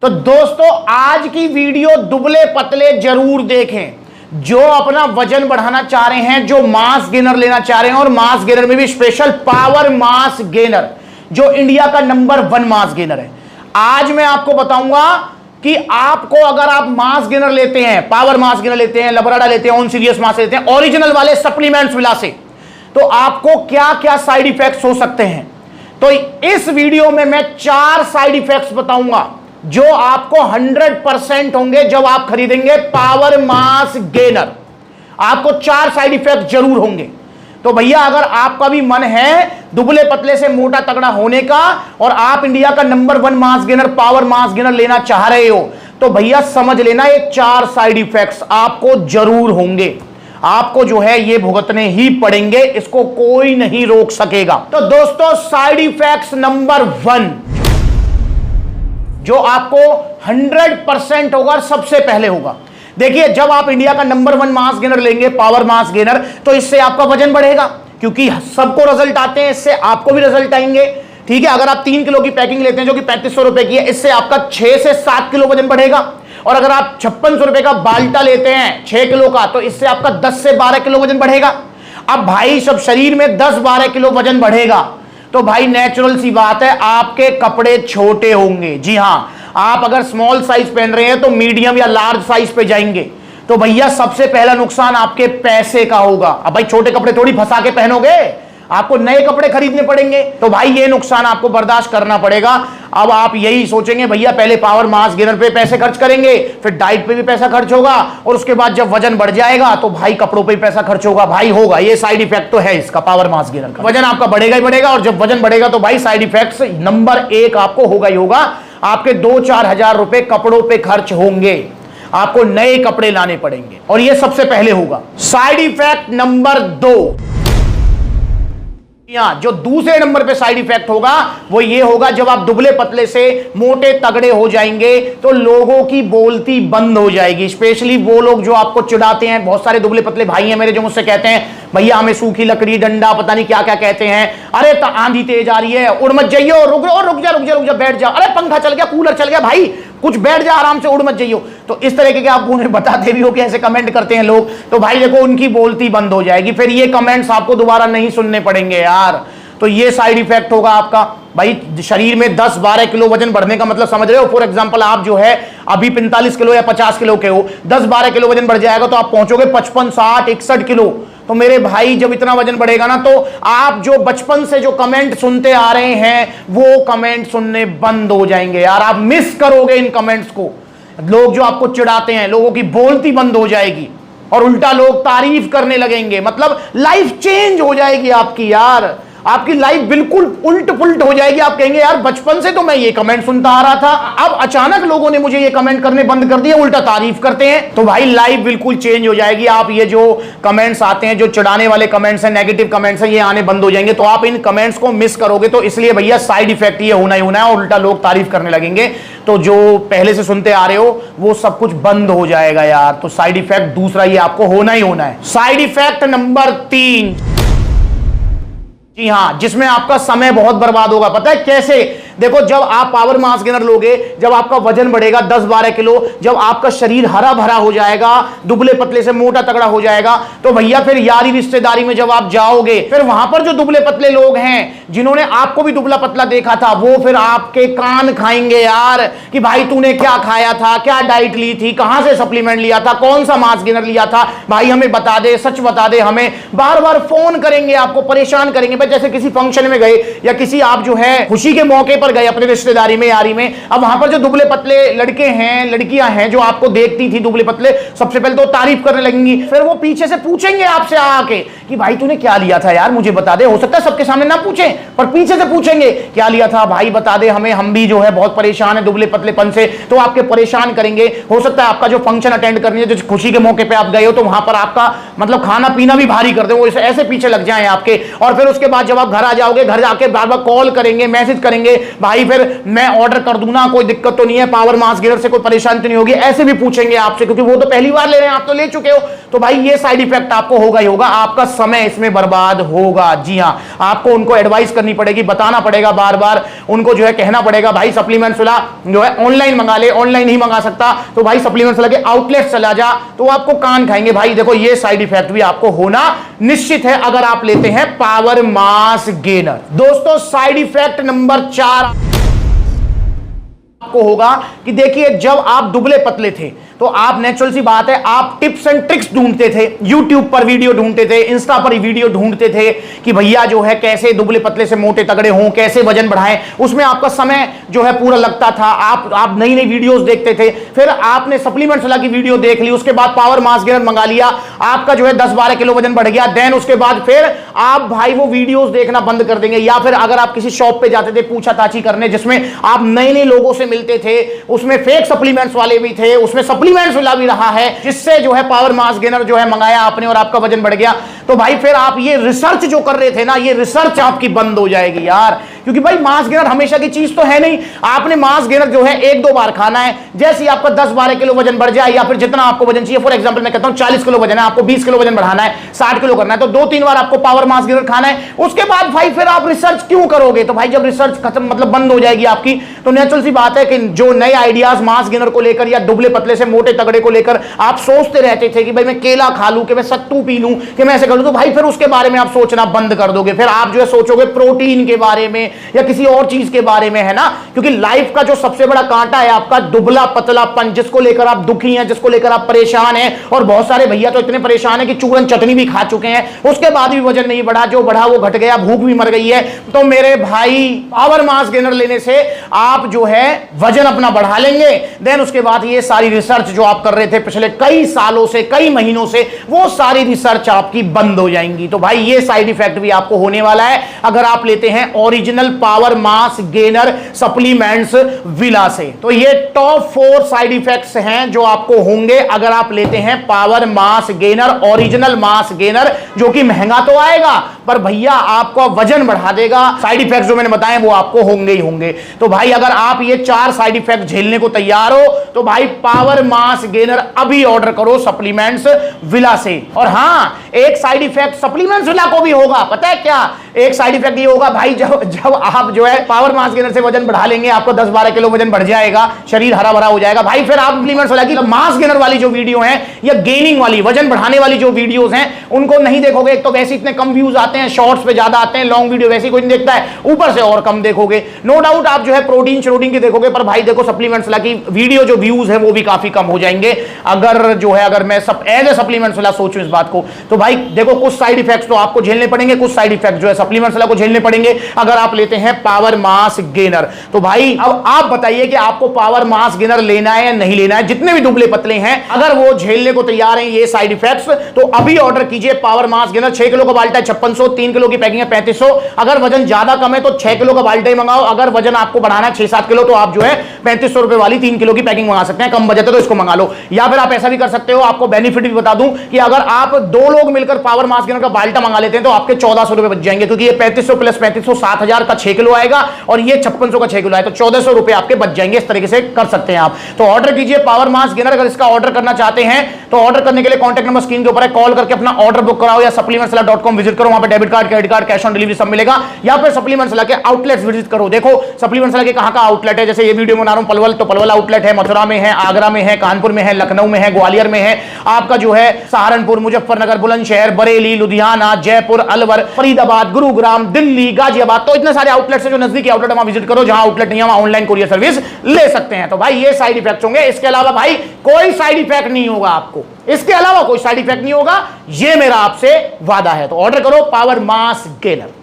तो दोस्तों आज की वीडियो दुबले पतले जरूर देखें जो अपना वजन बढ़ाना चाह रहे हैं, जो मास गेनर लेना चाह रहे हैं और मास गेनर में भी स्पेशल पावर मास गेनर जो इंडिया का नंबर 1 मास गेनर है। आज मैं आपको बताऊंगा कि आपको अगर आप मास गेनर लेते हैं, पावर मास गेनर लेते हैं, लबराडा लेते हैं, ऑन सीरियस मास लेते हैं, ओरिजिनल वाले सप्लीमेंट्स मिला से, तो आपको क्या क्या साइड इफेक्ट्स हो सकते हैं। तो इस वीडियो में मैं 4 साइड इफेक्ट्स बताऊंगा जो आपको 100% होंगे जब आप खरीदेंगे पावर मास गेनर। आपको 4 साइड इफेक्ट जरूर होंगे। तो भैया अगर आपका भी मन है दुबले पतले से मोटा तगड़ा होने का और आप इंडिया का number 1 mass gainer, power mass gainer लेना चाह रहे हो, तो भैया समझ लेना ये 4 साइड इफेक्ट्स आपको जरूर होंगे। आपको जो है ये भुगतने ही पड़ेंगे, इसको कोई नहीं रोक सकेगा। तो दोस्तों साइड इफेक्ट्स नंबर 1 जो आपको 100% होगा, सबसे पहले होगा, देखिए जब आप इंडिया का नंबर 1 मास गेनर लेंगे, पावर मास गेनर, तो इससे आपका वजन बढ़ेगा क्योंकि सबको रिजल्ट आते हैं, इससे आपको भी रिजल्ट आएंगे। ठीक है, अगर आप 3 किलो की पैकिंग लेते हैं जो कि 3500 रुपए की है, इससे आपका 6 से 7 किलो वजन बढ़ेगा। और अगर आप 5600 रुपए का बाल्टा लेते हैं 6 किलो का, तो इससे आपका 10 से 12 किलो वजन बढ़ेगा। अब भाई सब शरीर में 10-12 किलो वजन बढ़ेगा तो भाई नेचुरल सी बात है आपके कपड़े छोटे होंगे। जी हां, आप अगर स्मॉल साइज पहन रहे हैं तो मीडियम या लार्ज साइज पे जाएंगे, तो भैया सबसे पहला नुकसान आपके पैसे का होगा। अब भाई छोटे कपड़े थोड़ी फंसा के पहनोगे, आपको नए कपड़े खरीदने पड़ेंगे, तो भाई ये नुकसान आपको बर्दाश्त करना पड़ेगा। अब आप यही सोचेंगे भैया पहले पावर मास गेनर पे पैसे खर्च करेंगे, फिर डाइट पे भी पैसा खर्च होगा, और उसके बाद जब वजन बढ़ जाएगा तो भाई कपड़ों पे भी पैसा खर्च होगा। भाई होगा, ये साइड इफेक्ट तो है इसका, पावर मास गेनर का। वजन आपका बढ़ेगा ही बढ़ेगा, और जब वजन बढ़ेगा तो भाई साइड इफेक्ट नंबर 1 आपको होगा ही होगा। आपके 2-4 हजार रुपए कपड़ों पे खर्च होंगे, आपको नए कपड़े लाने पड़ेंगे, और ये सबसे पहले होगा। साइड इफेक्ट नंबर 2, जो दूसरे नंबर पे साइड इफेक्ट होगा वो ये होगा, जब आप दुबले पतले से मोटे तगड़े हो जाएंगे तो लोगों की बोलती बंद हो जाएगी। स्पेशली वो लोग जो आपको चिढ़ाते हैं, बहुत सारे दुबले पतले भाई हैं मेरे जो मुझसे कहते हैं भैया हमें सूखी लकड़ी, डंडा, पता नहीं क्या क्या कहते हैं, अरे आंधी तेज आ रही है, उड़ मत जाइयो, रुक जा, बैठ जा, अरे पंखा चल गया, कूलर चल गया, भाई कुछ बैठ जा आराम से, उड़ मत जाइयो। तो इस तरह के आप उन्हें बताते भी हो कि ऐसे कमेंट करते हैं लोग, तो भाई देखो उनकी बोलती बंद हो जाएगी, फिर ये कमेंट्स आपको दोबारा नहीं सुनने पड़ेंगे यार। तो ये साइड इफेक्ट होगा आपका। भाई शरीर में 10-12 किलो वजन बढ़ने का मतलब समझ रहे हो। फॉर एग्जांपल आप जो है अभी 45 किलो या 50 किलो के हो, 10-12 किलो वजन बढ़ जाएगा तो आप पहुंचोगे 55, 60, 61 किलो। तो मेरे भाई जब इतना वजन बढ़ेगा ना, तो आप जो बचपन से जो कमेंट सुनते आ रहे हैं वो कमेंट सुनने बंद हो जाएंगे यार। आप मिस करोगे इन कमेंट्स को। लोग जो आपको चिढ़ाते हैं, लोगों की बोलती बंद हो जाएगी और उल्टा लोग तारीफ करने लगेंगे। मतलब लाइफ चेंज हो जाएगी आपकी यार, आपकी लाइफ बिल्कुल उल्ट पुल्ट हो जाएगी। आप कहेंगे यार बचपन से तो मैं ये कमेंट सुनता आ रहा था, अब अचानक लोगों ने मुझे ये कमेंट करने बंद कर दिए, उल्टा तारीफ करते हैं। तो भाई लाइफ बिल्कुल चेंज हो जाएगी। आप ये जो कमेंट्स आते हैं, जो चिढ़ाने वाले कमेंट्स हैं, नेगेटिव कमेंट्स हैं, ये आने बंद हो जाएंगे। तो आप इन कमेंट्स को मिस करोगे। तो इसलिए भैया साइड इफेक्ट ये होना ही होना है, और उल्टा लोग तारीफ करने लगेंगे। तो जो पहले से सुनते आ रहे हो वो सब कुछ बंद हो जाएगा यार। तो साइड इफेक्ट दूसरा ये आपको होना ही होना है। साइड इफेक्ट नंबर 3, जी हां, जिसमें आपका समय बहुत बर्बाद होगा। पता है कैसे? देखो जब आप पावर मास गेनर लोगे, जब आपका वजन बढ़ेगा 10-12 किलो, जब आपका शरीर हरा भरा हो जाएगा, दुबले पतले से मोटा तगड़ा हो जाएगा, तो भैया फिर यारी रिश्तेदारी में जब आप जाओगे, फिर वहां पर जो दुबले पतले लोग हैं जिन्होंने आपको भी दुबला पतला देखा था, वो फिर आपके कान खाएंगे यार कि भाई तूने क्या खाया था, क्या डाइट ली थी, कहां से सप्लीमेंट लिया था, कौन सा मास गेनर लिया था, भाई हमें बता दे, सच बता दे हमें। बार बार फोन करेंगे, आपको परेशान करेंगे। जैसे किसी फंक्शन में गए या किसी आप जो है खुशी के मौके पर गए अपने रिश्तेदारी में, यारी में, अब वहां पर जो दुबले पतले लड़के हैं, लड़कियां हैं जो आपको देखती थी दुबले पतले, सबसे पहले तो तारीफ करने लगेंगी, फिर वो पीछे से पूछेंगे आपसे आके कि भाई तूने क्या लिया था यार, मुझे बता दे। हो सकता है सबके सामने ना पूछें, पर पीछे से पूछेंगे क्या लिया था भाई, बता दे हमें, हम भी जो है बहुत परेशान है दुबले पतलेपन से। तो आपके परेशान करेंगे। हो सकता है आपका जो फंक्शन अटेंड करनी है, जो खुशी के मौके पे आप गए हो, तो वहां पर आपका मतलब खाना पीना भी भारी कर दे, वो ऐसे पीछे लग जाए आपके। और फिर उसके बाद जब आप घर आ जाओगे, घर जाके बार बार कॉल करेंगे, मैसेज करेंगे, भाई फिर मैं ऑर्डर कर दूं ना, कोई दिक्कत तो नहीं है, पावर मास गेनर से कोई परेशानी तो नहीं होगी, ऐसे भी पूछेंगे आपसे, क्योंकि वो तो पहली बार ले रहे हैं, आप तो ले चुके हो। तो भाई ये साइड इफेक्ट आपको होगा ही होगा, आपका समय इसमें बर्बाद होगा। जी हां, आपको उनको एडवाइस करनी पड़ेगी, बताना पड़ेगा, बार बार उनको जो है कहना पड़ेगा, भाई सप्लीमेंट्स वाला जो है ऑनलाइन मंगा ले, ऑनलाइन नहीं मंगा सकता तो भाई सप्लीमेंट्स वाला के आउटलेट चला जा, तो आपको कान खाएंगे। भाई देखो ये साइड इफेक्ट भी आपको होना निश्चित है अगर आप लेते हैं पावर मास गेनर। दोस्तों साइड इफेक्ट नंबर 4 आपको होगा कि देखिए, जब आप दुबले पतले थे तो आप, नेचुरल सी बात है, आप टिप्स एंड ट्रिक्स ढूंढते थे, यूट्यूब पर वीडियो ढूंढते थे, इंस्टा पर वीडियो ढूंढते थे कि भैया जो है कैसे दुबले पतले से मोटे तगड़े हों, कैसे वजन बढ़ाएं। उसमें आपका समय जो है पूरा लगता था, आप नई नई वीडियोस देखते थे। फिर आपने सप्लीमेंट्स वाला की वीडियो देख ली, उसके बाद पावर मास गेनर मंगा लिया, आपका जो है 10-12 किलो वजन बढ़ गया। देन उसके बाद फिर आप भाई वो वीडियोस देखना बंद कर देंगे, या फिर अगर आप किसी शॉप पे जाते थे पूछताछी करने जिसमें आप नए नए लोगों से मिलते थे, उसमें फेक सप्लीमेंट्स वाले भी थे, उसमें सप्लीमेंट्स वाला भी रहा है, जिससे जो है पावर मास गेनर जो है मंगाया आपने और आपका वजन बढ़ गया, तो भाई फिर आप ये रिसर्च जो कर रहे थे ना, ये रिसर्च आपकी बंद हो जाएगी यार। क्योंकि भाई मास गेनर हमेशा की चीज तो है नहीं, आपने मास गेनर जो है 1-2 बार खाना है। जैसे ही आपका 10-12 किलो वजन बढ़ जाए, या फिर जितना आपको वजन चाहिए, फॉर एग्जांपल मैं कहता हूं 40 किलो वजन है, आपको 20 किलो वजन बढ़ाना है, 60 किलो करना है, तो 2-3 बार आपको पावर मास गेनर खाना है। उसके बाद भाई फिर आप रिसर्च क्यों करोगे? तो भाई जब रिसर्च खत्म, मतलब बंद हो जाएगी आपकी, तो नेचुरल सी बात है कि जो नए आइडियाज मास गेनर को लेकर या दुबले पतले से मोटे तगड़े को लेकर आप सोचते रहते थे कि भाई मैं केला खा लूं, कि मैं सत्तू पी लूं, कि मैं ऐसे कर लूं, तो भाई फिर उसके बारे में आप सोचना बंद कर दोगे। फिर आप जो है सोचोगे प्रोटीन के बारे में या किसी और चीज के बारे में, है ना। क्योंकि लाइफ का जो सबसे बड़ा कांटा है आपका दुबला पतलापन, जिसको लेकर आप दुखी हैं, जिसको लेकर आप परेशान हैं। और बहुत सारे भैया तो इतने परेशान हैं कि चूरन चटनी भी खा चुके हैं, उसके बाद भी वजन नहीं बढ़ा, जो बढ़ा वो घट गया, भूख भी मर गई है। तो मेरे भाई पावर मास गेनर लेने से आप जो है वजन अपना बढ़ा लेंगे। देन उसके बाद ये सारी रिसर्च जो आप कर रहे थे पिछले कई सालों से, कई महीनों से, वो सारी रिसर्च आपकी बंद हो जाएंगी। तो भाई ये साइड इफेक्ट भी आपको होने वाला है अगर आप लेते हैं original power mass gainer supplements villa से। तो ये टॉप 4 साइड इफेक्ट्स हैं जो आपको होंगे अगर आप लेते हैं power mass gainer, original mass gainer, जो कि महंगा तो आएगा पर भैया आपको वजन बढ़ा देगा। साइड इफेक्ट्स जो मैंने बताए वो आपको होंगे ही होंगे। तो भाई अगर आप ये 4 साइड इफेक्ट झेलने को तैयार हो तो भाई पावर मास गेनर अभी ऑर्डर करो सप्लीमेंट्स विला से। और हां, एक साइड इफेक्ट सप्लीमेंट्स विला को भी होगा, पता है क्या? एक साइड इफेक्ट ये होगा भाई, जब आप जो है पावर मास गेनर से वजन बढ़ा लेंगे, आपको 10-12 किलो वजन बढ़ जाएगा, शरीर हरा भरा हो जाएगा, भाई फिर आप सप्लीमेंट्स वाला की मास गेनर वाली जो वीडियो है या गेनिंग वाली, वजन बढ़ाने वाली जो वीडियोस हैं, उनको नहीं देखोगे। एक तो वैसे इतने कम व्यूज आते हैं, शॉर्ट्स पे ज्यादा आते हैं, लॉन्ग वीडियो वैसे कोई नहीं देखता है, ऊपर से और कम देखोगे। नो डाउट आप जो है प्रोटीन श्रोटीन की देखोगे, पर भाई देखो सप्लीमेंट्स वाला की वीडियो जो व्यूज है वो भी काफी कम हो जाएंगे अगर मैं सब एज ए सप्लीमेंट्स वाला सोचूं इस बात को। तो भाई देखो कुछ साइड इफेक्ट्स तो आपको झेलने पड़ेंगे, कुछ साइड इफेक्ट जो है सप्लीमेंट्स वाला को झेलने पड़ेंगे अगर आप लेते हैं पावर मास गेनर। तो भाई अब आप बताइए कि आपको पावर मास गेनर लेना है या नहीं लेना है। जितने भी दुबले पतले हैं अगर वो झेलने को तैयार हैं ये साइड इफेक्ट्स, तो अभी ऑर्डर कीजिए पावर मास गेनर। 6 किलो का बाल्टा है 5600, 3 किलो की पैकिंग है 3500। अगर वजन ज्यादा कम है तो 6 किलो का बाल्टा ही मंगाओ। अगर वजन आपको बढ़ाना है 6-7 किलो तो आप जो है 3500 रुपए वाली 3 किलो की पैकिंग मंगा सकते हैं। कम बजट है तो इसको मंगा लो। या फिर आप ऐसा भी कर सकते हो, आपको बेनिफिट भी बता दूं कि अगर आप 2 लोग मिलकर पावर मास गेनर का बाल्टा मंगा लेते हैं तो आपके 1400 रुपए बच जाएंगे, क्योंकि ये 3500 प्लस 3500 7000 का 6 किलो आएगा और ये 5600 का 6 किलो है, तो 1400 रुपए आपके बच जाएंगे। इस तरीके से कर सकते हैं आप। तो ऑर्डर कीजिए पावर मास गेनर। अगर इसका ऑर्डर करना चाहते हैं तो ऑर्डर करने के लिए कॉन्टैक्ट नंबर स्क्रीन के ऊपर है, कॉल करके अपना ऑर्डर बुक कराओ, या supplementsala.com विजिट करो, वहां पे debit card, credit card, cash on delivery सब मिलेगा। या फिर सप्लीमेंट्स वाला के आउटलेट्स विजिट करो। देखो सप्लीमेंट्स वाला के कहां का आउटलेट है, जैसे ये वीडियो में बना रहा हूं पलवल, तो पलवल आउटलेट है, मथुरा में है, आगरा में है, कानपुर में है, लखनऊ में है, ग्वालियर में है, आपका जो है सहारनपुर, मुजफ्फरनगर, बुलंदशहर, बरेली, लुधियाना, जयपुर, अलवर, फरीदाबाद, गुरुग्राम, दिल्ली, गाजियाबाद। तो इतने सारे आउटलेट्स है, जो नजदीकी आउटलेट वहां विजिट करो। जहां आउटलेट नहीं है वहां ऑनलाइन कोरियर सर्विस ले सकते हैं। तो भाई ये साइड इफेक्ट होंगे, इसके अलावा भाई कोई साइड इफेक्ट नहीं होगा आपको, इसके अलावा कोई साइड इफेक्ट नहीं होगा, ये मेरा आपसे वादा है। तो ऑर्डर करो पावर मास गेनर।